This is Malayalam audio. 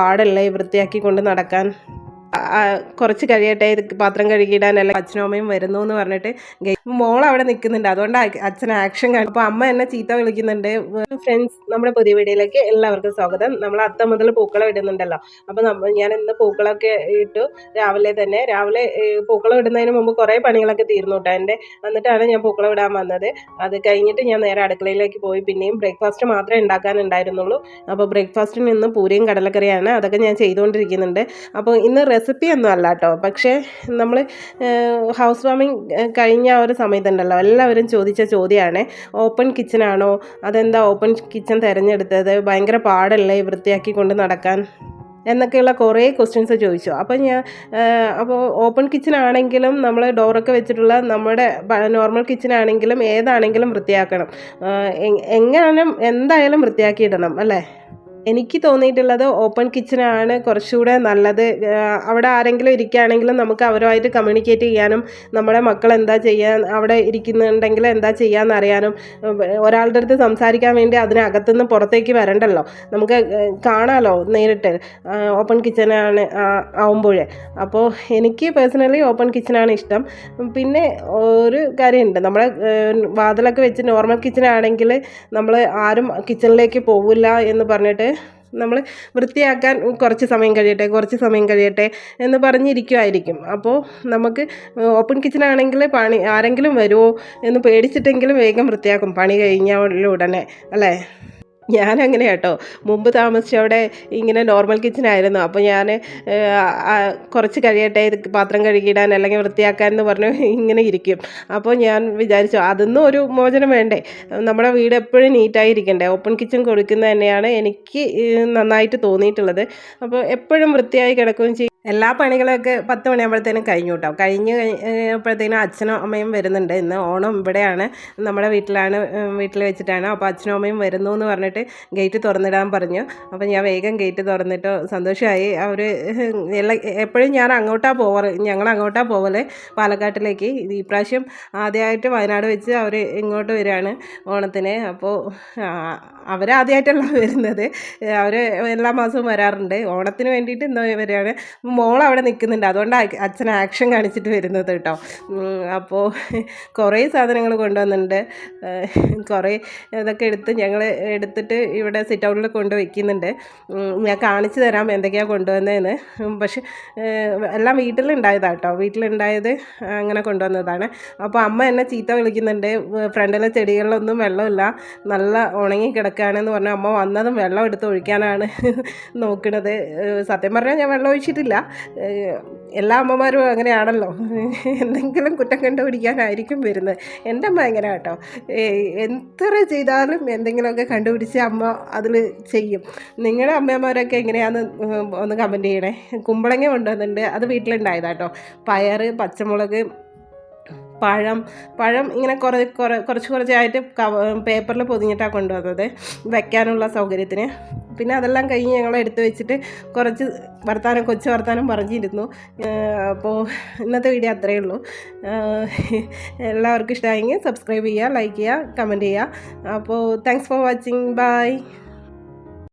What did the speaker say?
പാടല്ലേ വൃത്തിയാക്കി കൊണ്ട് നടക്കാൻ. കുറച്ച് കഴിയട്ടെ, പാത്രം കഴുകിയിടാൻ അല്ലെങ്കിൽ അച്ഛനും അമ്മയും വരുന്നു എന്ന് പറഞ്ഞിട്ട് മോൾ അവിടെ നിൽക്കുന്നുണ്ട്. അതുകൊണ്ട് അച്ഛൻ ആക്ഷൻ കാണും. അപ്പോൾ അമ്മ എന്നെ ചീത്ത വിളിക്കുന്നുണ്ട്. ഫ്രണ്ട്സ്, നമ്മുടെ പുതിയ വീഡിയോയിലേക്ക് എല്ലാവർക്കും സ്വാഗതം. നമ്മൾ അത്ത മുതൽ പൂക്കളം ഇടുന്നുണ്ടല്ലോ. അപ്പോൾ ഞാൻ ഇന്ന് പൂക്കളമൊക്കെ ഇട്ടു. രാവിലെ പൂക്കളം ഇടുന്നതിന് മുമ്പ് കുറേ പണികളൊക്കെ തീർന്നു കേട്ടോ എൻ്റെ. എന്നിട്ടാണ് ഞാൻ പൂക്കളം ഇടാൻ വന്നത്. അത് കഴിഞ്ഞിട്ട് ഞാൻ നേരെ അടുക്കളയിലേക്ക് പോയി. പിന്നെയും ബ്രേക്ക്ഫാസ്റ്റ് മാത്രമേ ഉണ്ടാക്കാനുണ്ടായിരുന്നുള്ളൂ. അപ്പോൾ ബ്രേക്ക്ഫാസ്റ്റിന് ഇന്ന് പൂരിയും കടലക്കറിയാണ്. അതൊക്കെ ഞാൻ ചെയ്തുകൊണ്ടിരിക്കുന്നുണ്ട്. അപ്പോൾ ഇന്ന് റെസിപ്പി ഒന്നും അല്ല കേട്ടോ. പക്ഷേ നമ്മൾ ഹൗസ് വാമിങ് കഴിഞ്ഞ ആ ഒരു സമയത്തുണ്ടല്ലോ, എല്ലാവരും ചോദിച്ച ചോദ്യമാണ്, ഓപ്പൺ കിച്ചണാണോ, അതെന്താ ഓപ്പൺ കിച്ചൺ തിരഞ്ഞെടുത്തത്, ഭയങ്കര പാടല്ലേ വൃത്തിയാക്കി കൊണ്ട് നടക്കാൻ എന്നൊക്കെയുള്ള കുറേ ക്വസ്റ്റ്യൻസ് ചോദിച്ചു. അപ്പോൾ ഓപ്പൺ കിച്ചൺ ആണെങ്കിലും നമ്മൾ ഡോറൊക്കെ വെച്ചിട്ടുള്ള നമ്മുടെ നോർമൽ കിച്ചൺ ആണെങ്കിലും ഏതാണെങ്കിലും വൃത്തിയാക്കണം. എന്തായാലും വൃത്തിയാക്കിയിടണം അല്ലേ. എനിക്ക് തോന്നിയിട്ടുള്ളത് ഓപ്പൺ കിച്ചണാണ് കുറച്ചുകൂടെ നല്ലത്. അവിടെ ആരെങ്കിലും ഇരിക്കുകയാണെങ്കിലും നമുക്ക് അവരുമായിട്ട് കമ്മ്യൂണിക്കേറ്റ് ചെയ്യാനും, നമ്മുടെ മക്കൾ എന്താ ചെയ്യാൻ അവിടെ ഇരിക്കുന്നുണ്ടെങ്കിൽ എന്താ ചെയ്യാമെന്ന് അറിയാനും, ഒരാളുടെ അടുത്ത് സംസാരിക്കാൻ വേണ്ടി അതിനകത്തുനിന്ന് പുറത്തേക്ക് വരണ്ടല്ലോ, നമുക്ക് കാണാമല്ലോ നേരിട്ട് ഓപ്പൺ കിച്ചണാണ് ആവുമ്പോഴേ. അപ്പോൾ എനിക്ക് പേഴ്സണലി ഓപ്പൺ കിച്ചണാണ് ഇഷ്ടം. പിന്നെ ഒരു കാര്യമുണ്ട്, നമ്മുടെ വാതിലൊക്കെ വെച്ച് നോർമൽ കിച്ചണാണെങ്കിൽ നമ്മൾ ആരും കിച്ചണിലേക്ക് പോവില്ല എന്ന് പറഞ്ഞിട്ട് നമ്മൾ വൃത്തിയാക്കാൻ കുറച്ച് സമയം കഴിയട്ടെ എന്ന് പറഞ്ഞിരിക്കുമായിരിക്കും. അപ്പോൾ നമുക്ക് ഓപ്പൺ കിച്ചണാണെങ്കിൽ ആരെങ്കിലും വരുമോ എന്ന് പേടിച്ചിട്ടെങ്കിലും വേഗം വൃത്തിയാക്കും പണി കഴിഞ്ഞ ഉടനെ അല്ലേ. ഞാനങ്ങനെ കേട്ടോ, മുമ്പ് താമസിച്ചവിടെ ഇങ്ങനെ നോർമൽ കിച്ചനായിരുന്നു. അപ്പോൾ ഞാൻ കുറച്ച് കഴിയട്ടെ, പാത്രം കഴുകിയിടാൻ അല്ലെങ്കിൽ വൃത്തിയാക്കാൻ എന്ന് പറഞ്ഞ് ഇങ്ങനെ ഇരിക്കും. അപ്പോൾ ഞാൻ വിചാരിച്ചു അതൊന്നും ഒരു മോചനം വേണ്ടേ, നമ്മുടെ വീട് എപ്പോഴും നീറ്റായിരിക്കണ്ടേ. ഓപ്പൺ കിച്ചൺ കൊടുക്കുന്നത് തന്നെയാണ് എനിക്ക് നന്നായിട്ട് തോന്നിയിട്ടുള്ളത്. അപ്പോൾ എപ്പോഴും വൃത്തിയായി കിടക്കുകയും ചെയ്യും. എല്ലാ പണികളൊക്കെ 10 മണിയാകുമ്പോഴത്തേനും കഴിഞ്ഞു കേട്ടോ. കഴിഞ്ഞപ്പോഴത്തേനും അച്ഛനും അമ്മയും വരുന്നുണ്ട്. ഇന്ന് ഓണം ഇവിടെയാണ്, നമ്മുടെ വീട്ടിൽ വെച്ചിട്ടാണ്. അപ്പോൾ അച്ഛനും അമ്മയും വരുന്നു എന്ന് പറഞ്ഞിട്ട് ഗേറ്റ് തുറന്നിടാൻ പറഞ്ഞു. അപ്പോൾ ഞാൻ വേഗം ഗേറ്റ് തുറന്നിട്ട് സന്തോഷമായി. അവർ എപ്പോഴും ഞങ്ങൾ അങ്ങോട്ടാണ് പോവല് പാലക്കാട്ടിലേക്ക്. ഈ പ്രാവശ്യം ആദ്യമായിട്ട് വയനാട് വെച്ച് അവർ ഇങ്ങോട്ട് വരികയാണ് ഓണത്തിന്. അപ്പോൾ അവരാദ്യമായിട്ടല്ല വരുന്നത്, അവർ എല്ലാ മാസവും വരാറുണ്ട്. ഓണത്തിന് വേണ്ടിയിട്ട് ഇന്ന് വരികയാണ്. മോൾ അവിടെ നിൽക്കുന്നുണ്ട്. അതുകൊണ്ട് അച്ഛൻ ആക്ഷൻ കാണിച്ചിട്ട് വരുന്നത് കേട്ടോ. അപ്പോൾ കുറേ സാധനങ്ങൾ കൊണ്ടുവന്നിട്ടുണ്ട്. കുറേ ഇതൊക്കെ എടുത്തിട്ട് ഇവിടെ സിറ്റ് ഔട്ടിൽ കൊണ്ട് വയ്ക്കുന്നുണ്ട്. ഞാൻ കാണിച്ചു തരാം എന്തൊക്കെയാണ് കൊണ്ടുവന്നതെന്ന്. പക്ഷെ എല്ലാം വീട്ടിലുണ്ടായത് അങ്ങനെ കൊണ്ടുവന്നതാണ്. അപ്പോൾ അമ്മ എന്നെ ചീത്ത വിളിക്കുന്നുണ്ട്, ഫ്രണ്ടിലെ ചെടികളിലൊന്നും വെള്ളമില്ല, നല്ല ഉണങ്ങി കിടക്കുകയാണെന്ന് പറഞ്ഞാൽ അമ്മ വന്നതും വെള്ളം എടുത്ത് ഒഴിക്കാനാണ് നോക്കുന്നത്. സത്യം പറഞ്ഞാൽ ഞാൻ വെള്ളം ഒഴിച്ചിട്ടില്ല. എല്ലാ അമ്മമാരും അങ്ങനെയാണല്ലോ, എന്തെങ്കിലും കുറ്റം കണ്ടുപിടിക്കാനായിരിക്കും വരുന്നത്. എൻ്റെ അമ്മ എങ്ങനെ കേട്ടോ, എത്ര ചെയ്താലും എന്തെങ്കിലുമൊക്കെ കണ്ടുപിടിച്ച് അമ്മ അതിൽ ചെയ്യും. നിങ്ങളുടെ അമ്മമാരൊക്കെ എങ്ങനെയാണെന്ന് ഒന്ന് കമൻറ്റ് ചെയ്യണേ. കുമ്പളങ്ങ കൊണ്ടുവന്നിട്ടുണ്ട്, അത് വീട്ടിലുണ്ടായതാട്ടോ. പയർ, പച്ചമുളക്, പഴം ഇങ്ങനെ കുറച്ചായിട്ട് പേപ്പറിൽ പൊതിഞ്ഞിട്ടാണ് കൊണ്ടുവന്നത് വെക്കാനുള്ള സൗകര്യത്തിന്. പിന്നെ അതെല്ലാം കഴിഞ്ഞ് ഞങ്ങൾ എടുത്ത് വെച്ചിട്ട് കുറച്ച് കൊച്ചു വർത്താനം പറഞ്ഞിരുന്നു. അപ്പോൾ ഇന്നത്തെ വീഡിയോ അത്രയേ ഉള്ളൂ. എല്ലാവർക്കും ഇഷ്ടമായെങ്കിൽ സബ്സ്ക്രൈബ് ചെയ്യുക, ലൈക്ക് ചെയ്യുക, കമൻറ്റ് ചെയ്യുക. അപ്പോൾ താങ്ക്സ് ഫോർ വാച്ചിങ്. ബൈ.